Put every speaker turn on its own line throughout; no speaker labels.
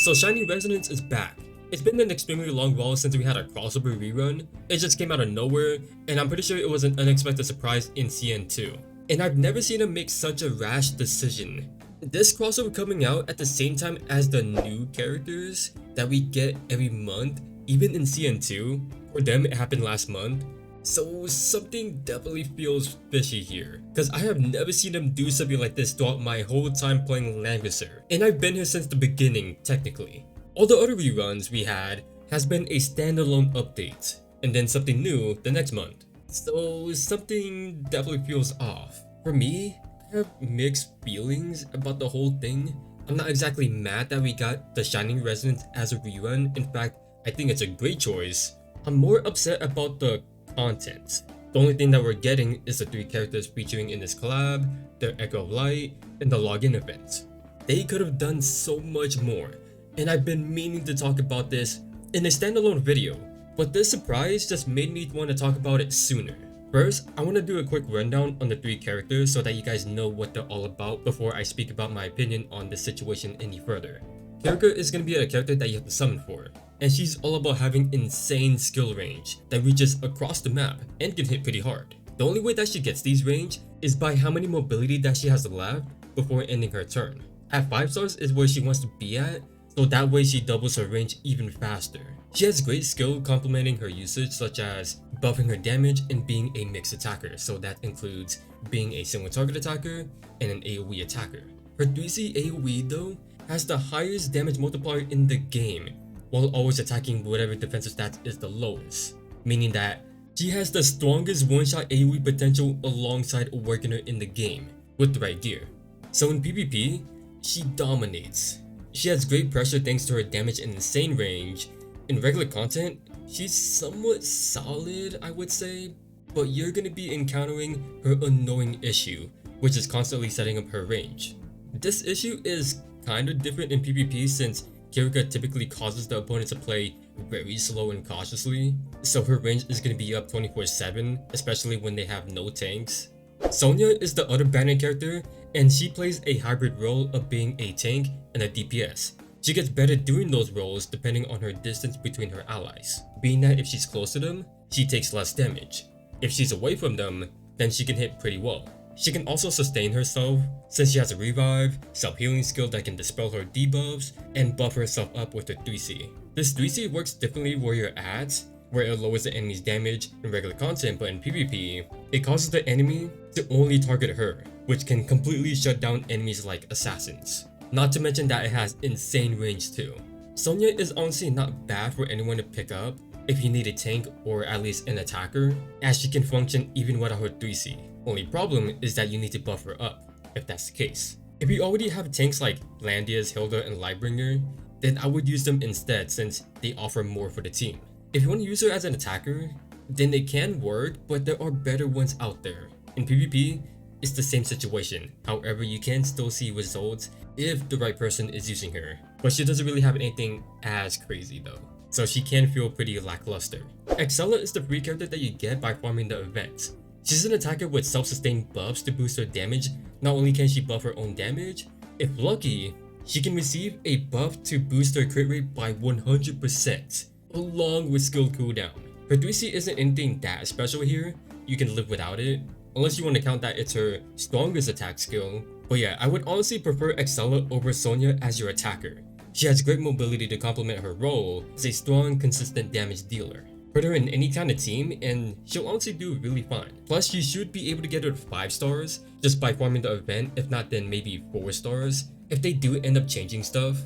So Shining Resonance is back. It's been an extremely long while since we had a crossover rerun. It just came out of nowhere, and I'm pretty sure it was an unexpected surprise in CN2. And I've never seen him make such a rash decision. This crossover coming out at the same time as the new characters that we get every month, even in CN2. For them, it happened last month. So something definitely feels fishy here, cause I have never seen him do something like this throughout my whole time playing Langrisser, and I've been here since the beginning technically. All the other reruns we had has been a standalone update, and then something new the next month. So something definitely feels off. For me, I have mixed feelings about the whole thing. I'm not exactly mad that we got the Shining Resonance as a rerun. In fact, I think it's a great choice. I'm more upset about the content. The only thing that we're getting is the 3 characters featuring in this collab, their Echo of Light, and the login event. They could have done so much more, and I've been meaning to talk about this in a standalone video, but this surprise just made me want to talk about it sooner. First, I want to do a quick rundown on the 3 characters so that you guys know what they're all about before I speak about my opinion on this situation any further. Kirika is going to be a character that you have to summon for, and she's all about having insane skill range that reaches across the map and can hit pretty hard. The only way that she gets these range is by how many mobility that she has left before ending her turn. At 5 stars is where she wants to be at, so that way she doubles her range even faster. She has great skill complementing her usage, such as buffing her damage and being a mixed attacker, so that includes being a single target attacker and an AoE attacker. Her 3C AoE though has the highest damage multiplier in the game, while always attacking whatever defensive stat is the lowest, meaning that she has the strongest one-shot AoE potential alongside Awakener in the game, with the right gear. So in PvP, she dominates. She has great pressure thanks to her damage and insane range. In regular content, she's somewhat solid, I would say, but you're gonna be encountering her annoying issue, which is constantly setting up her range. This issue is kinda different in PvP since Kirika typically causes the opponent to play very slow and cautiously, so her range is going to be up 24/7, especially when they have no tanks. Sonia is the other banner character, and she plays a hybrid role of being a tank and a DPS. She gets better doing those roles depending on her distance between her allies, being that if she's close to them, she takes less damage. If she's away from them, then she can hit pretty well. She can also sustain herself since she has a revive, self-healing skill that can dispel her debuffs, and buff herself up with her 3C. This 3C works differently where you're at, where it lowers the enemy's damage in regular content, but in PvP, it causes the enemy to only target her, which can completely shut down enemies like assassins. Not to mention that it has insane range too. Sonia is honestly not bad for anyone to pick up if you need a tank or at least an attacker, as she can function even without her 3C. Only problem is that you need to buff her up, if that's the case. If you already have tanks like Landias, Hilda, and Lightbringer, then I would use them instead since they offer more for the team. If you want to use her as an attacker, then it can work, but there are better ones out there. In PvP, it's the same situation, however you can still see results if the right person is using her. But she doesn't really have anything as crazy though, so she can feel pretty lackluster. Excella is the free character that you get by farming the event. She's an attacker with self-sustained buffs to boost her damage. Not only can she buff her own damage, if lucky, she can receive a buff to boost her crit rate by 100%, along with skill cooldown. Her 3C isn't anything that special here, you can live without it, unless you want to count that it's her strongest attack skill. But yeah, I would honestly prefer Excella over Sonia as your attacker. She has great mobility to complement her role as a strong, consistent damage dealer. Put her in any kind of team and she'll honestly do really fine. Plus, you should be able to get her 5 stars just by farming the event, if not then maybe 4 stars if they do end up changing stuff.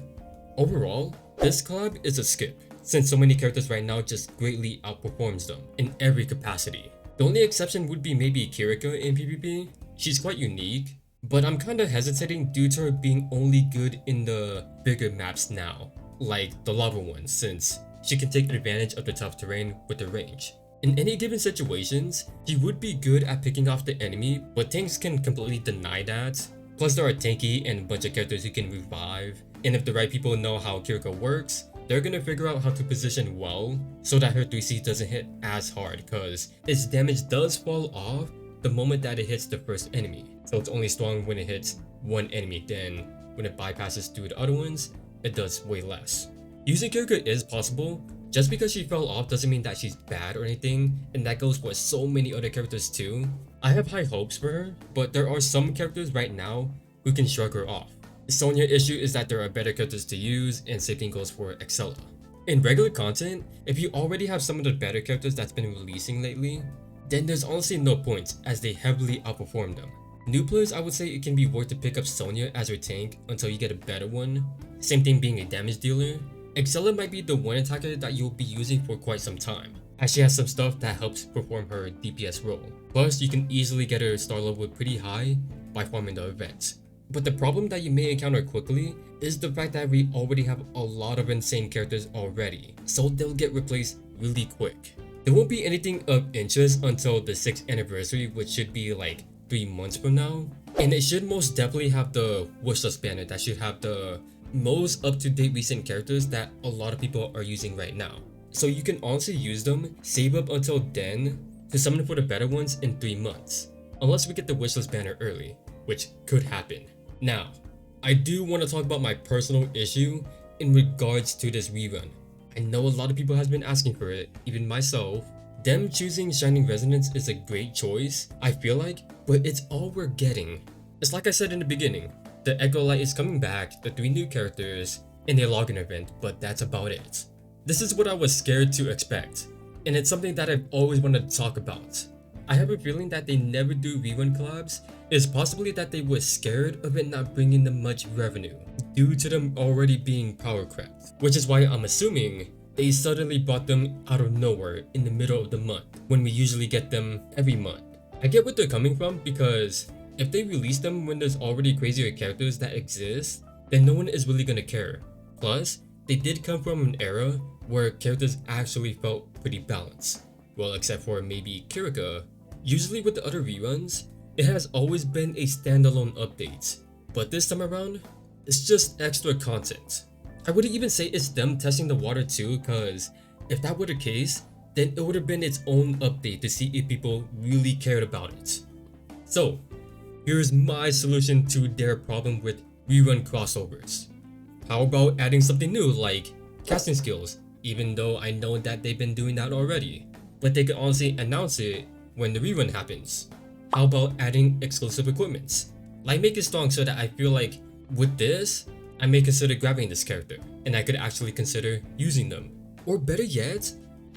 Overall, this collab is a skip, since so many characters right now just greatly outperforms them in every capacity. The only exception would be maybe Kirika in PvP. She's quite unique, but I'm kinda hesitating due to her being only good in the bigger maps now, like the lava ones, since she can take advantage of the tough terrain with her range. In any given situations, she would be good at picking off the enemy, but tanks can completely deny that. Plus there are tanky and a bunch of characters who can revive, and if the right people know how Kirika works, they're gonna figure out how to position well so that her 3C doesn't hit as hard, cause its damage does fall off the moment that it hits the first enemy. So it's only strong when it hits one enemy, then when it bypasses through the other ones, it does way less. Using Kirika is possible. Just because she fell off doesn't mean that she's bad or anything, and that goes for so many other characters too. I have high hopes for her, but there are some characters right now who can shrug her off. Sonia's issue is that there are better characters to use, and same thing goes for Excella. In regular content, if you already have some of the better characters that's been releasing lately, then there's honestly no point as they heavily outperform them. New players, I would say it can be worth to pick up Sonia as your tank until you get a better one. Same thing being a damage dealer. Excella might be the one attacker that you'll be using for quite some time, as she has some stuff that helps perform her DPS role. Plus, you can easily get her star level pretty high by farming the events. But the problem that you may encounter quickly is the fact that we already have a lot of insane characters already, so they'll get replaced really quick. There won't be anything of interest until the 6th anniversary, which should be like 3 months from now, and it should most definitely have the wishlist banner that should have the most up-to-date recent characters that a lot of people are using right now. So you can honestly use them, save up until then to summon for the better ones in 3 months, unless we get the wishlist banner early, which could happen. Now, I do want to talk about my personal issue in regards to this rerun. I know a lot of people has been asking for it, even myself. Them choosing Shining Resonance is a great choice, I feel like, but it's all we're getting. It's like I said in the beginning, the Echo Light is coming back, the 3 new characters, and a login event, but that's about it. This is what I was scared to expect, and it's something that I've always wanted to talk about. I have a feeling that they never do rerun collabs. It's possibly that they were scared of it not bringing them much revenue, due to them already being power crept, which is why I'm assuming they suddenly brought them out of nowhere in the middle of the month, when we usually get them every month. I get what they're coming from, because if they release them when there's already crazier characters that exist, then no one is really gonna care. Plus, they did come from an era where characters actually felt pretty balanced. Well, except for maybe Kirika. Usually with the other reruns, it has always been a standalone update, but this time around, it's just extra content. I wouldn't even say it's them testing the water too, cause if that were the case, then it would have been its own update to see if people really cared about it. So, here's my solution to their problem with rerun crossovers. How about adding something new like casting skills, even though I know that they've been doing that already, but they could honestly announce it when the rerun happens. How about adding exclusive equipments? Like make it strong so that I feel like with this, I may consider grabbing this character, and I could actually consider using them. Or better yet,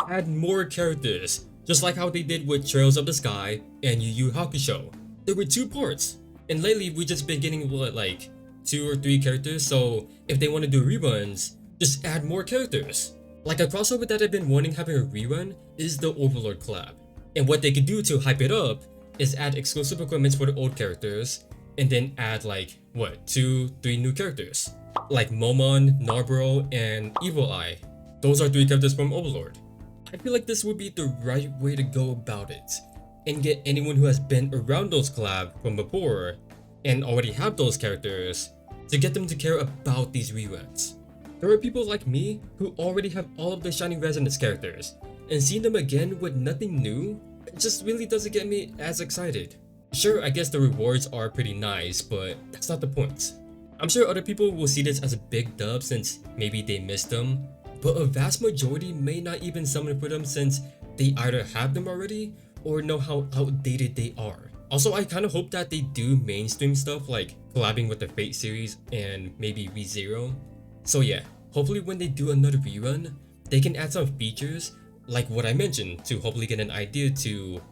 add more characters, just like how they did with Trails of the Sky and Yu Yu Hakusho. There were 2 parts, and lately we just been getting what, like 2 or 3 characters, so if they want to do reruns, just add more characters. Like a crossover that I've been wanting having a rerun is the Overlord collab. And what they could do to hype it up is add exclusive equipments for the old characters, and then add like, what, 2-3 new characters? Like Momon, Narborough, and Evil Eye. Those are 3 characters from Overlord. I feel like this would be the right way to go about it, and get anyone who has been around those collabs from before, and already have those characters, to get them to care about these reruns. There are people like me who already have all of the Shining Resonance characters, and seeing them again with nothing new, it just really doesn't get me as excited. Sure, I guess the rewards are pretty nice, but that's not the point. I'm sure other people will see this as a big dub since maybe they missed them, but a vast majority may not even summon for them since they either have them already or know how outdated they are. Also, I kinda hope that they do mainstream stuff like collabing with the Fate series and maybe ReZero. So yeah, hopefully when they do another rerun, they can add some features like what I mentioned to hopefully get an idea to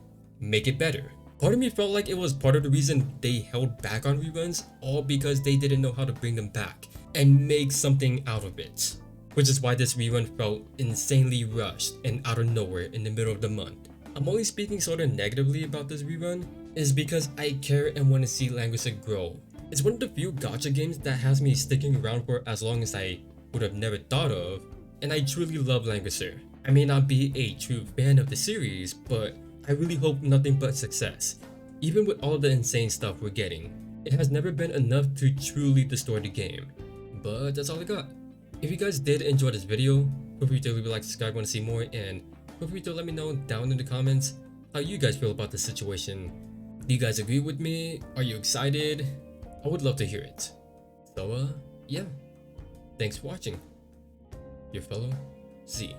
make it better. Part of me felt like it was part of the reason they held back on reruns, all because they didn't know how to bring them back and make something out of it. Which is why this rerun felt insanely rushed and out of nowhere in the middle of the month. I'm only speaking sorta negatively about this rerun is because I care and want to see Langrisser grow. It's one of the few gacha games that has me sticking around for as long as I would have never thought of, and I truly love Langrisser. I may not be a true fan of the series, but I really hope nothing but success. Even with all the insane stuff we're getting, it has never been enough to truly destroy the game. But that's all I got. If you guys did enjoy this video, feel free to leave a like, subscribe, want to see more, and feel free to let me know down in the comments how you guys feel about the situation. Do you guys agree with me? Are you excited? I would love to hear it. So yeah. Thanks for watching. Your fellow Z.